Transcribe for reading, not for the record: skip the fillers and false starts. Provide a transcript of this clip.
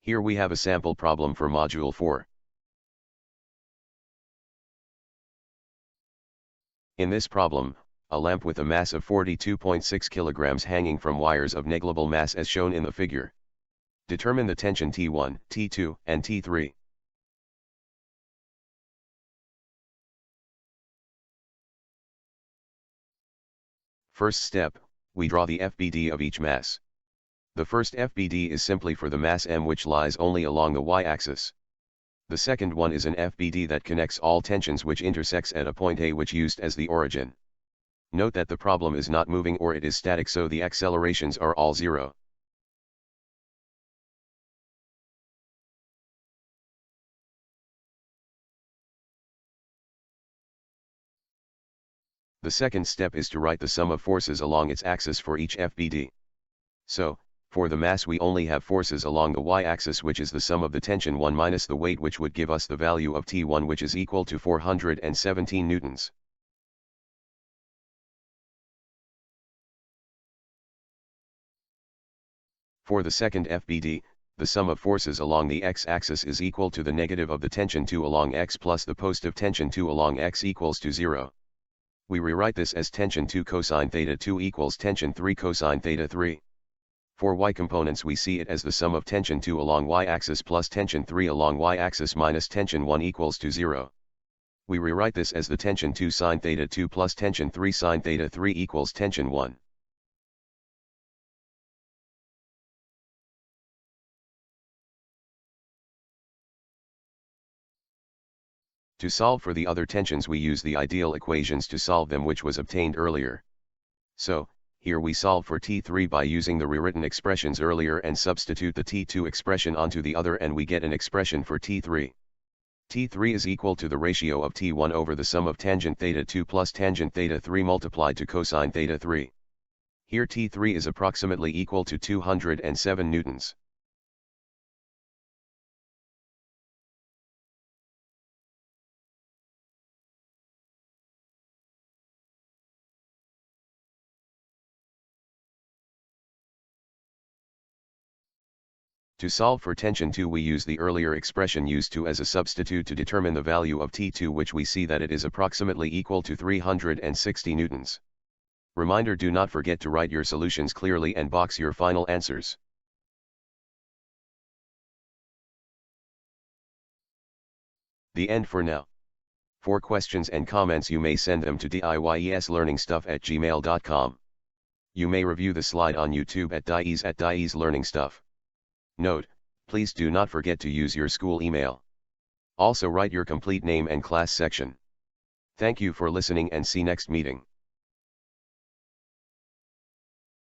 Here we have a sample problem for Module 4. In this problem, a lamp with a mass of 42.6 kilograms hanging from wires of negligible mass as shown in the figure. Determine the tension T1, T2, and T3. First step, we draw the FBD of each mass. The first FBD is simply for the mass m which lies only along the y-axis. The second one is an FBD that connects all tensions which intersects at a point A which used as the origin. Note that the problem is not moving or it is static, so the accelerations are all zero. The second step is to write the sum of forces along its axis for each FBD. So, for the mass we only have forces along the y-axis, which is the sum of the tension 1 minus the weight, which would give us the value of T1, which is equal to 417 newtons. For the second FBD, the sum of forces along the x-axis is equal to the negative of the tension 2 along x plus the positive tension 2 along x equals to 0. We rewrite this as tension 2 cosine theta 2 equals tension 3 cosine theta 3. For y components we see it as the sum of tension 2 along y-axis plus tension 3 along y-axis minus tension 1 equals to 0. We rewrite this as the tension 2 sine theta 2 plus tension 3 sine theta 3 equals tension 1. To solve for the other tensions we use the ideal equations to solve them, which was obtained earlier. So, here we solve for T3 by using the rewritten expressions earlier and substitute the T2 expression onto the other, and we get an expression for T3. T3 is equal to the ratio of T1 over the sum of tangent theta 2 plus tangent theta 3 multiplied to cosine theta 3. Here T3 is approximately equal to 207 newtons. To solve for tension 2 we use the earlier expression used to as a substitute to determine the value of T2, which we see that it is approximately equal to 360 newtons. Reminder: do not forget to write your solutions clearly and box your final answers. The end for now. For questions and comments you may send them to diyeslearningstuff@gmail.com. You may review the slide on YouTube at @dies learningstuff. Note, please do not forget to use your school email. Also write your complete name and class section. Thank you for listening and see next meeting.